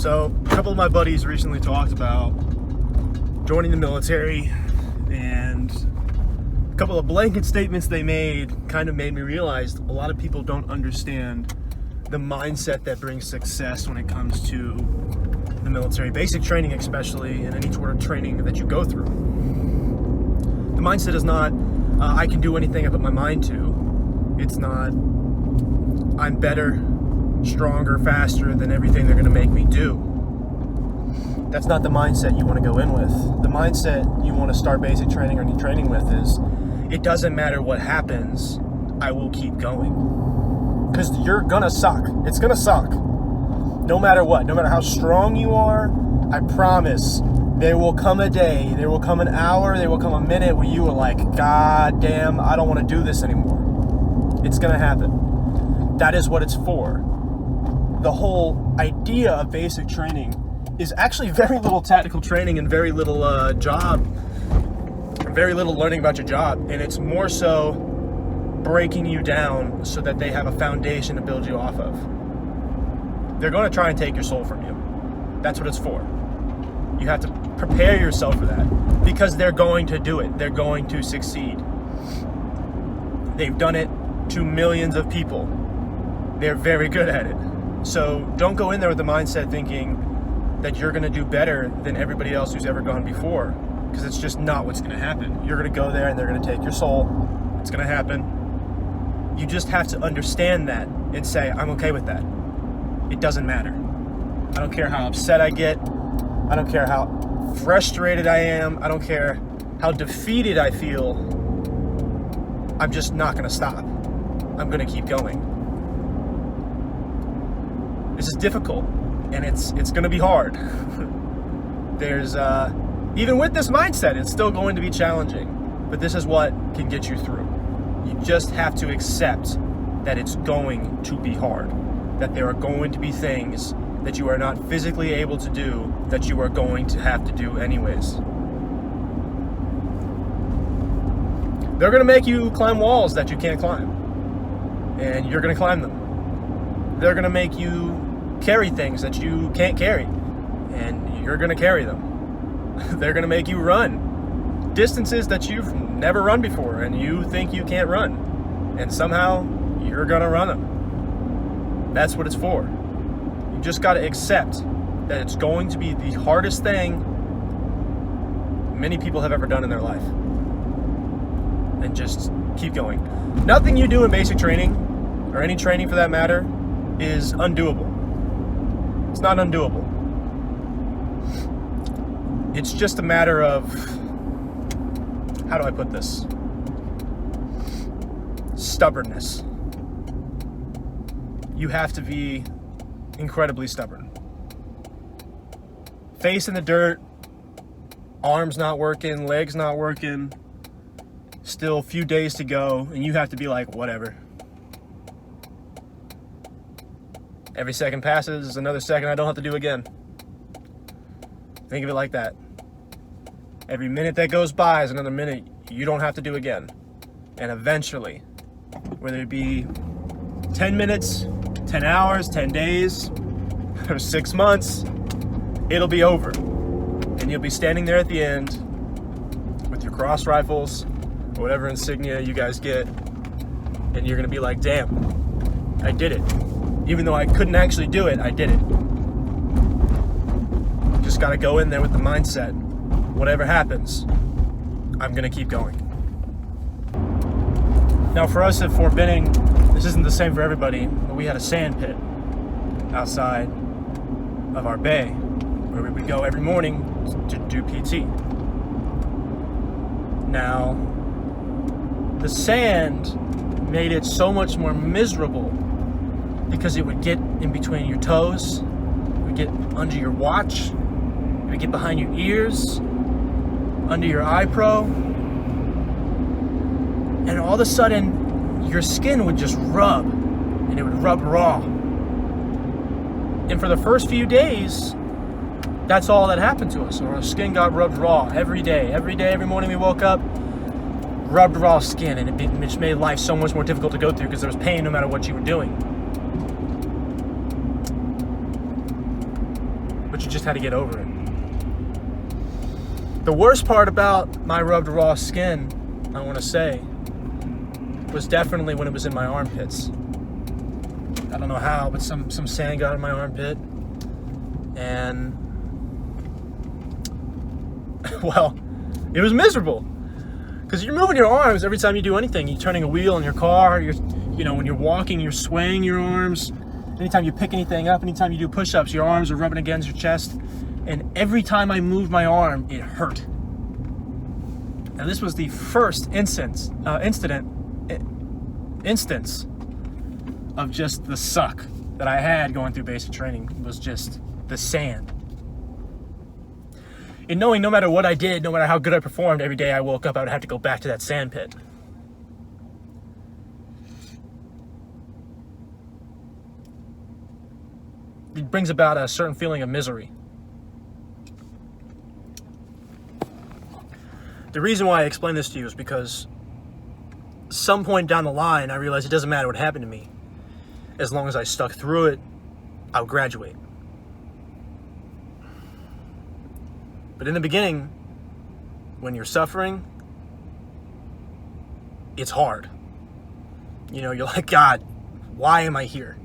So a couple of my buddies recently talked about joining the military, and a couple of blanket statements they made kind of made me realize a lot of people don't understand the mindset that brings success when it comes to the military, basic training especially, and any sort of training that you go through. The mindset is not, I can do anything I put my mind to. It's not, I'm better, stronger, faster than everything they're going to make me do. That's not the mindset you want to go in with. The mindset you want to start basic training or any training with is, it doesn't matter what happens, I will keep going. Because you're going to suck. It's going to suck. No matter what, no matter how strong you are, I promise there will come a day, there will come an hour, there will come a minute where you are like, God damn, I don't want to do this anymore. It's going to happen. That is what it's for. The whole idea of basic training is actually very little tactical training and very little very little learning about your job. And it's more so breaking you down so that they have a foundation to build you off of. They're going to try and take your soul from you. That's what it's for. You have to prepare yourself for that because they're going to do it. They're going to succeed. They've done it to millions of people. They're very good at it. So don't go in there with the mindset thinking that you're going to do better than everybody else who's ever gone before, because it's just not what's going to happen. You're going to go there and they're going to take your soul. It's going to happen. You just have to understand that and say, I'm okay with that. It doesn't matter. I don't care how upset I get. I don't care how frustrated I am. I don't care how defeated I feel. I'm just not going to stop. I'm going to keep going. This is difficult, and it's going to be hard. There's even with this mindset, it's still going to be challenging, but this is what can get you through. You just have to accept that it's going to be hard, that there are going to be things that you are not physically able to do that you are going to have to do anyways. They're going to make you climb walls that you can't climb, and you're going to climb them. They're going to make you carry things that you can't carry, and you're going to carry them. They're going to make you run distances that you've never run before and you think you can't run, and somehow you're going to run them. That's what it's for. You just got to accept that it's going to be the hardest thing many people have ever done in their life, and just keep going. Nothing you do in basic training, or any training for that matter, is undoable. It's not undoable. It's just a matter of, how do I put this? Stubbornness. You have to be incredibly stubborn. Face in the dirt, arms not working, legs not working, still a few days to go, and you have to be like, whatever. Every second passes is another second I don't have to do again. Think of it like that. Every minute that goes by is another minute you don't have to do again. And eventually, whether it be 10 minutes, 10 hours, 10 days, or 6 months, it'll be over. And you'll be standing there at the end with your cross rifles, or whatever insignia you guys get, and you're gonna be like, damn, I did it. Even though I couldn't actually do it, I did it. Just gotta go in there with the mindset, whatever happens, I'm gonna keep going. Now for us at Fort Benning, this isn't the same for everybody, but we had a sand pit outside of our bay where we would go every morning to do PT. Now, the sand made it so much more miserable because it would get in between your toes, it would get under your watch, it would get behind your ears, under your eye pro, and all of a sudden your skin would just rub, and it would rub raw. And for the first few days, that's all that happened to us. Our skin got rubbed raw every day, every morning we woke up, rubbed raw skin, and it just made life so much more difficult to go through because there was pain no matter what you were doing. but you just had to get over it. The worst part about my rubbed raw skin, I want to say, was definitely when it was in my armpits. I don't know how, but some sand got in my armpit, and well, it was miserable. Because you're moving your arms every time you do anything. You're turning a wheel in your car, when you're walking, you're swaying your arms. Anytime you pick anything up, anytime you do push-ups, your arms are rubbing against your chest. And every time I moved my arm, it hurt. And this was the first instance of just the suck that I had going through basic training, was just the sand. And knowing no matter what I did, no matter how good I performed, every day I woke up, I would have to go back to that sand pit. It brings about a certain feeling of misery. The reason why I explain this to you is because some point down the line, I realized it doesn't matter what happened to me. As long as I stuck through it, I would graduate. But in the beginning, when you're suffering, it's hard. You're like, God, why am I here?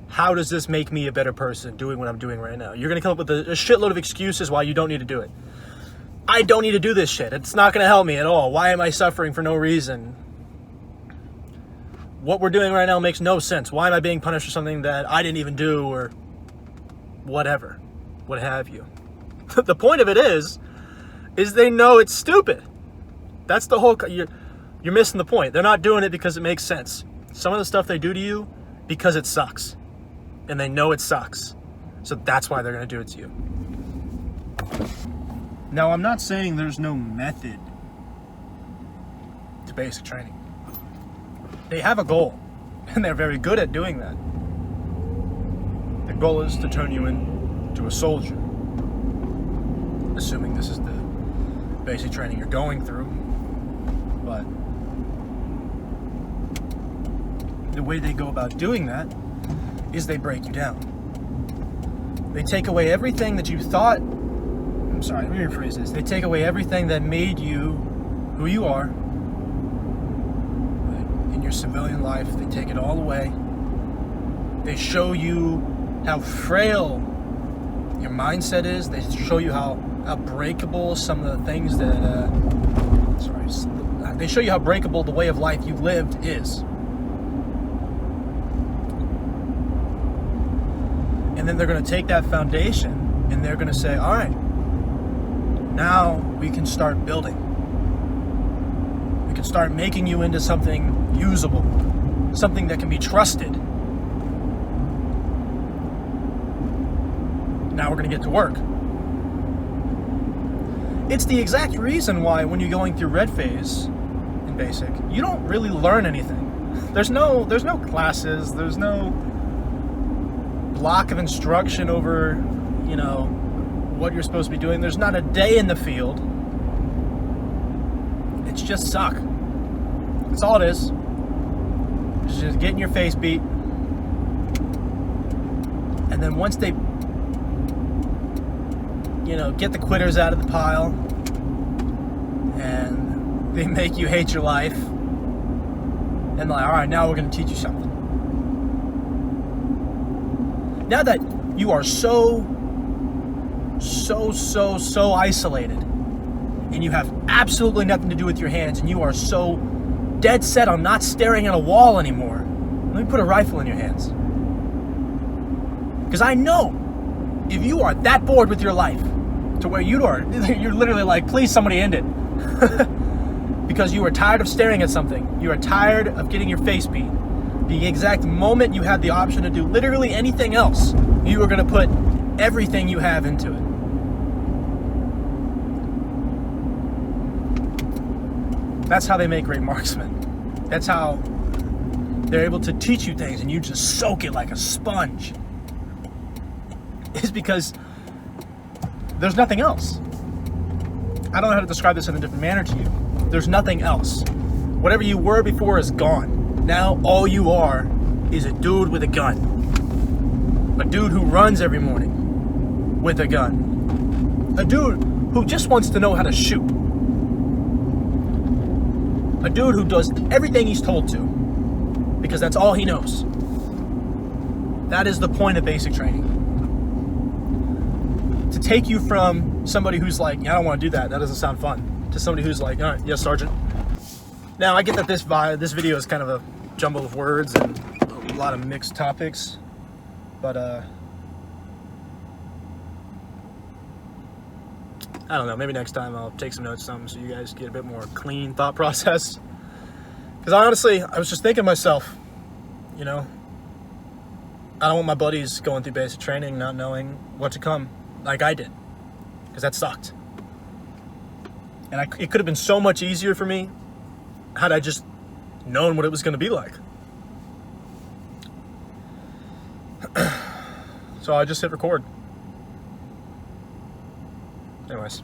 How does this make me a better person doing what I'm doing right now? You're going to come up with a shitload of excuses why you don't need to do it. I don't need to do this shit. It's not going to help me at all. Why am I suffering for no reason? What we're doing right now makes no sense. Why am I being punished for something that I didn't even do, or whatever, what have you? The point of it is they know it's stupid. That's the whole, you're missing the point. They're not doing it because it makes sense. Some of the stuff they do to you, because it sucks. And they know it sucks. So that's why they're going to do it to you. Now, I'm not saying there's no method to basic training. They have a goal, and they're very good at doing that. The goal is to turn you into a soldier. Assuming this is the basic training you're going through. But the way they go about doing that is they break you down. They take away everything that you thought. I'm sorry, let me rephrase this. They take away everything that made you who you are. In your civilian life, they take it all away. They show you how frail your mindset is. They show you how breakable some of the things that, they show you how breakable the way of life you lived is. And then they're going to take that foundation and they're going to say, all right, now we can start building. We can start making you into something usable, something that can be trusted. Now we're going to get to work. It's the exact reason why when you're going through red phase in basic, you don't really learn anything. There's no classes, there's no block of instruction over, what you're supposed to be doing. There's not a day in the field. It's just suck. That's all it is. It's just getting your face beat. And then once they get the quitters out of the pile and they make you hate your life, and they're like, all right, now we're going to teach you something. Now that you are so isolated and you have absolutely nothing to do with your hands and you are so dead set on not staring at a wall anymore, let me put a rifle in your hands. Because I know if you are that bored with your life to where you're literally like, please somebody end it. Because you are tired of staring at something. You are tired of getting your face beat. The exact moment you had the option to do literally anything else, you are going to put everything you have into it. That's how they make great marksmen. That's how they're able to teach you things and you just soak it like a sponge. It's because there's nothing else. I don't know how to describe this in a different manner to you. There's nothing else. Whatever you were before is gone. Now all you are is a dude with a gun. A dude who runs every morning. with a gun. A dude who just wants to know how to shoot. A dude who does everything he's told to, because that's all he knows. That is the point of basic training. To take you from somebody who's like, yeah, I don't want to do that, that doesn't sound fun, to somebody who's like, all right, yes, Sergeant. Now, I get that this video is kind of a jumble of words and a lot of mixed topics, but I don't know, maybe next time I'll take some notes so you guys get a bit more clean thought process. Because I was just thinking to myself, you know, I don't want my buddies going through basic training not knowing what to come like I did, because that sucked. And it could have been so much easier for me had I just known what it was going to be like. So I just hit record. Anyways.